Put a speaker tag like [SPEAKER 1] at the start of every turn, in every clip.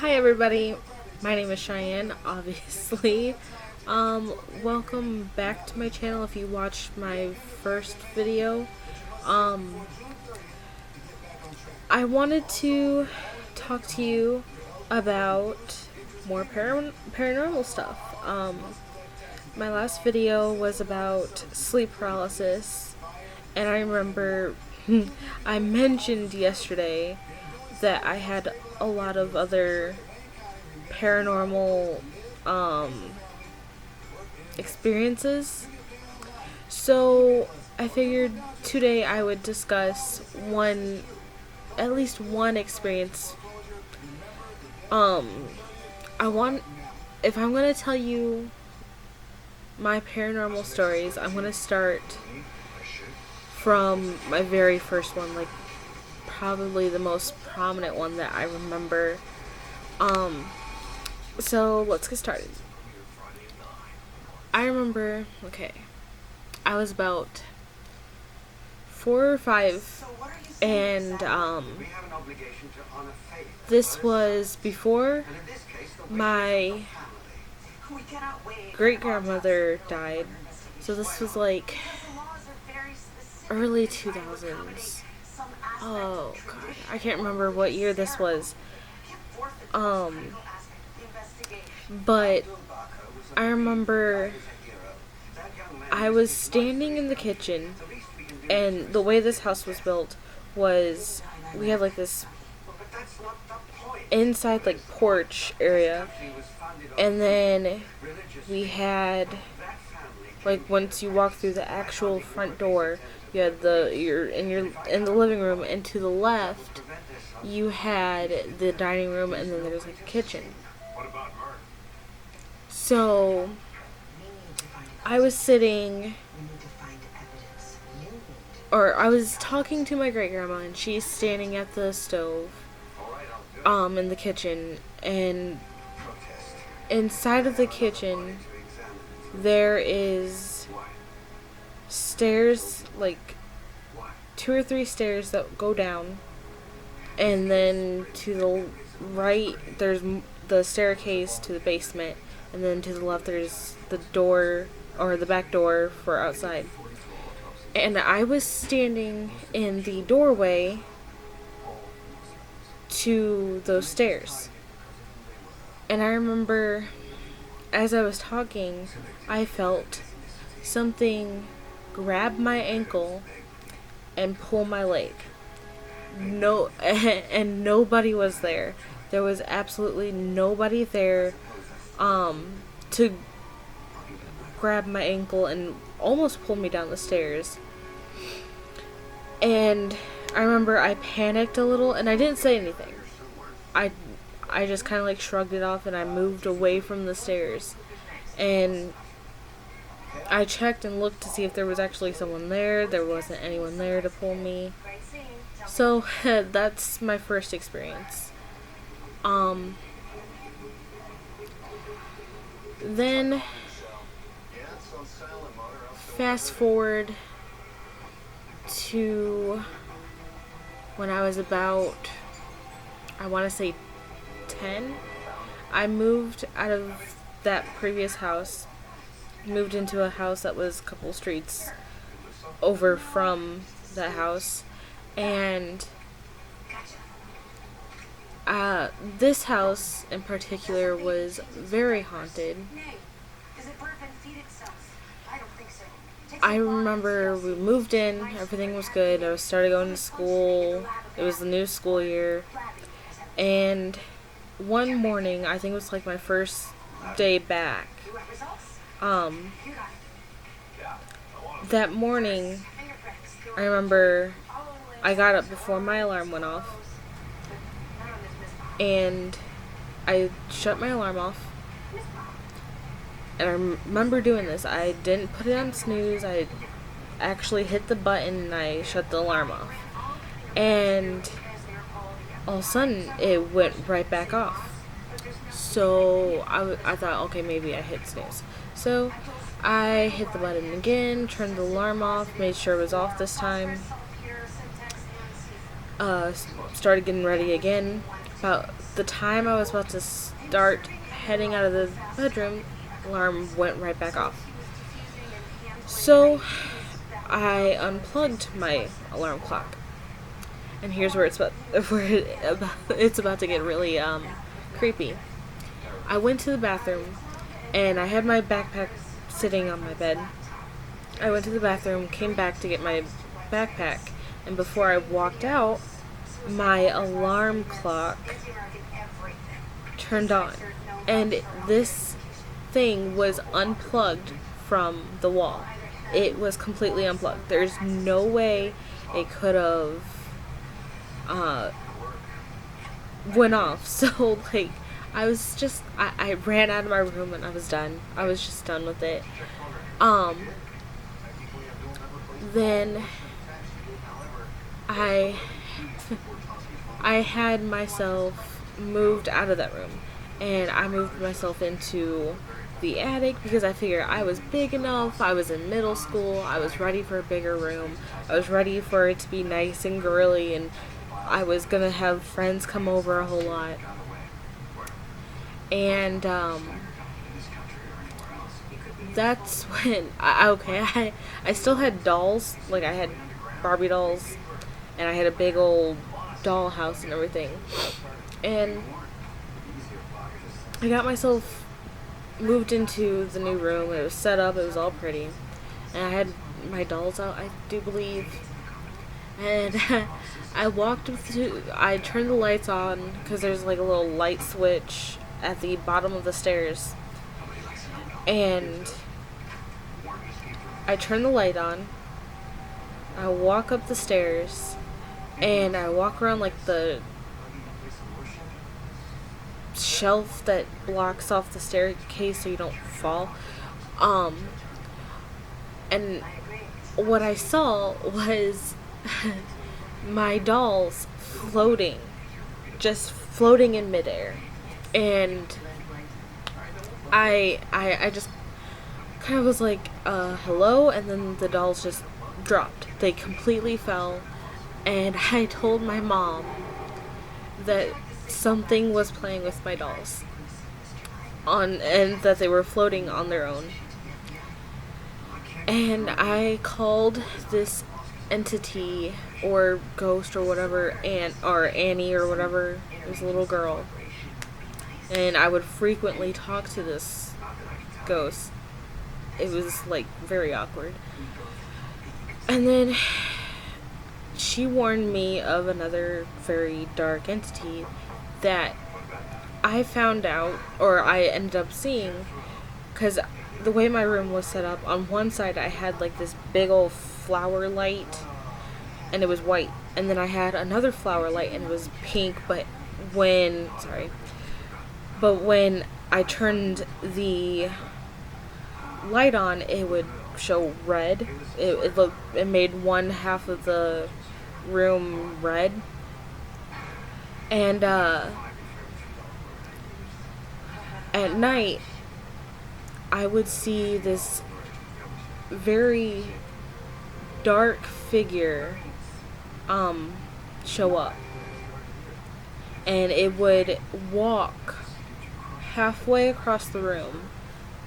[SPEAKER 1] Hi everybody, my name is Cheyenne, obviously. Welcome back to my channel if you watched my first video. I wanted to talk to you about more paranormal stuff. My last video was about sleep paralysis, and I remember I mentioned yesterday that I had a lot of other paranormal experiences. So I figured today I would discuss at least one experience. I want, if I'm gonna tell you my paranormal stories, I'm gonna start from my very first one, like probably the most prominent one that I remember. So let's get started. I remember, okay, I was about 4 or 5, and this was before my great grandmother died. So this was like early 2000s. Oh god, I can't remember what year this was. But I remember I was standing in the kitchen, and the way this house was built was we had like this inside like porch area, and then we had like once you walk through the actual front door, you had you're in the living room, and to the left you had the dining room, and then there was like a kitchen. So I was sitting, or I was talking to my great grandma, and she's standing at the stove in the kitchen, and inside of the kitchen there is stairs, like 2 or 3 stairs that go down, and then to the right there's the staircase to the basement, and then to the left there's the door, or the back door for outside. And I was standing in the doorway to those stairs. And I remember as I was talking, I felt something grab my ankle and pull my leg. No, and nobody was there. There was absolutely nobody there to grab my ankle and almost pull me down the stairs. And I remember I panicked a little, and I didn't say anything. I just kind of like shrugged it off, and I moved away from the stairs. And I checked and looked to see if there was actually someone there. There wasn't anyone there to pull me. So that's my first experience. Then fast forward to when I was about, I want to say 10. I moved out of that previous house, moved into a house that was a couple streets over from that house, and this house in particular was very haunted. I remember we moved in, everything was good, I started going to school, it was the new school year, and one morning, I think it was like my first day back, that morning, I remember I got up before my alarm went off, and I shut my alarm off. And I remember doing this. I didn't put it on snooze. I actually hit the button and I shut the alarm off. And all of a sudden, it went right back off. So I thought, okay, maybe I hit snooze. So I hit the button again, turned the alarm off, made sure it was off this time. Started getting ready again. about the time I was about to start heading out of the bedroom, alarm went right back off. So I unplugged my alarm clock. And here's where it's about to get really creepy. I went to the bathroom and I had my backpack sitting on my bed. I went to the bathroom, came back to get my backpack, and before I walked out, my alarm clock turned on. And this thing was unplugged from the wall. It was completely unplugged. There's no way it could have went off. So, like, I ran out of my room and I was done. I was just done with it. Then I had myself moved out of that room, and I moved myself into the attic because I figured I was big enough. I was in middle school. I was ready for a bigger room. I was ready for it to be nice and girly, and I was gonna have friends come over a whole lot. And that's when I still had dolls. Like, I had Barbie dolls, and I had a big old doll house and everything. And I got myself moved into the new room. It was set up. It was all pretty, and I had my dolls out, I do believe. And I turned the lights on because there's like a little light switch at the bottom of the stairs. And I turn the light on. I walk up the stairs, and I walk around like the shelf that blocks off the staircase so you don't fall. And what I saw was my dolls just floating in midair. And I just kind of was like, hello, and then the dolls just dropped. They completely fell, and I told my mom that something was playing with my dolls and that they were floating on their own. And I called this entity or ghost or whatever, or Annie or whatever. It was a little girl. And I would frequently talk to this ghost. It was like very awkward. And then she warned me of another very dark entity that I found out, or I ended up seeing, because the way my room was set up, on one side I had like this big old flower light, and it was white. And then I had another flower light, and it was pink, but when I turned the light on, it would show red. It made one half of the room red. And at night, I would see this very dark figure show up. And it would walk halfway across the room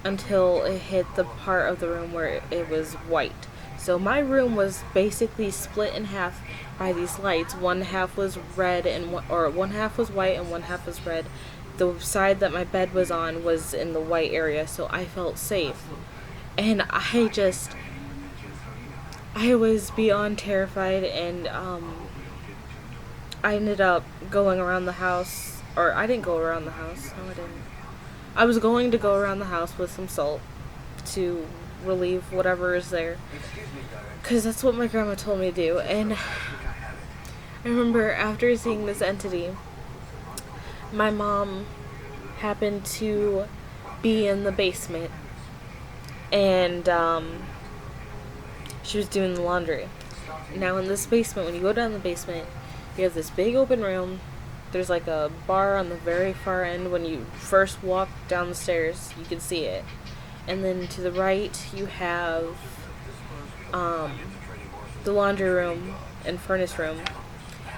[SPEAKER 1] until it hit the part of the room where it was white. So my room was basically split in half by these lights. One half was red one half was white and one half was red. The side that my bed was on was in the white area, so I felt safe. And I was beyond terrified, and I ended up going around the house, or I didn't go around the house. No, I didn't. I was going to go around the house with some salt to relieve whatever is there, because that's what my grandma told me to do. And I remember after seeing this entity, my mom happened to be in the basement, and she was doing the laundry. Now in this basement, when you go down the basement, you have this big open room. There's like a bar on the very far end. When you first walk down the stairs, you can see it. And then to the right, you have the laundry room and furnace room.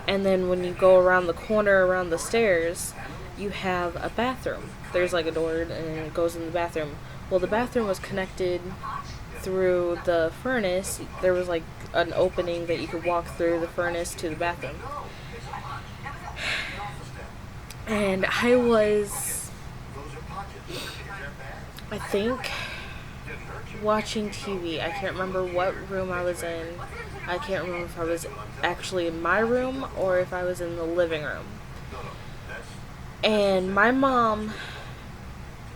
[SPEAKER 1] And then when you go around the corner around the stairs, you have a bathroom. There's like a door and it goes in the bathroom. Well, the bathroom was connected through the furnace. There was like an opening that you could walk through the furnace to the bathroom. And I was, I think, watching TV. I can't remember what room I was in. I can't remember if I was actually in my room or if I was in the living room. And my mom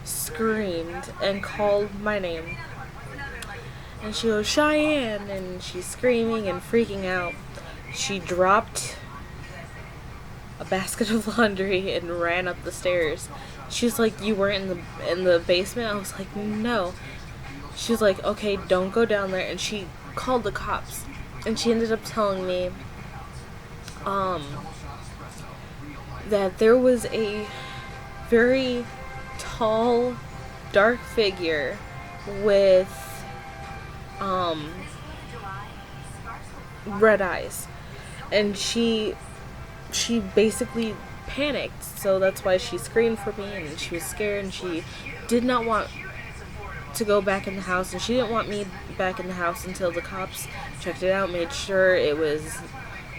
[SPEAKER 1] screamed and called my name. And she goes, Cheyenne, and she's screaming and freaking out. She dropped a basket of laundry and ran up the stairs. She was like, you weren't in the basement? I was like, no. She was like, okay, don't go down there. And she called the cops. And she ended up telling me that there was a very tall, dark figure with red eyes. And she basically panicked, so that's why she screamed for me, and she was scared, and she did not want to go back in the house, and she didn't want me back in the house until the cops checked it out, made sure it was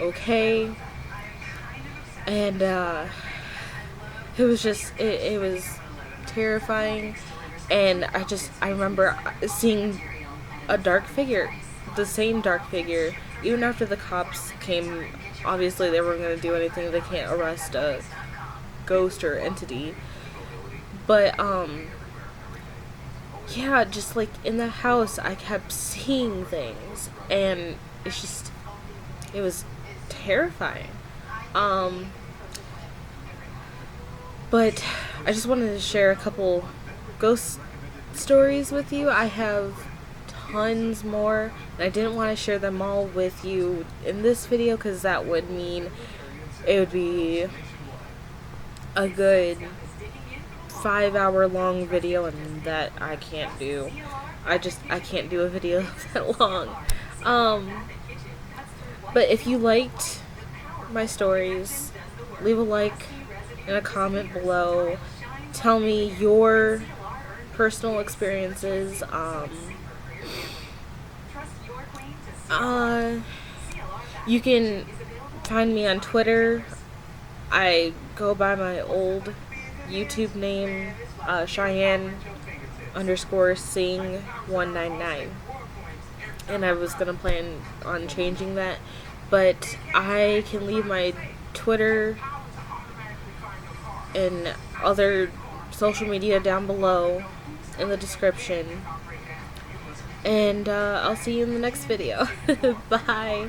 [SPEAKER 1] okay. And it was just it was terrifying. And I remember seeing a dark figure, the same dark figure, even after the cops came. Obviously they weren't going to do anything. They can't arrest a ghost or entity. But yeah, just like in the house I kept seeing things, and it was terrifying. But I just wanted to share a couple ghost stories with you. I have tons more, and I didn't want to share them all with you in this video because that would mean it would be a good 5-hour long video, and that I can't do. I can't do a video that long. But if you liked my stories, leave a like and a comment below. Tell me your personal experiences. You can find me on Twitter. I go by my old YouTube name, Cheyenne_Sing199. And I was gonna plan on changing that, but I can leave my Twitter and other social media down below in the description. And I'll see you in the next video. Bye.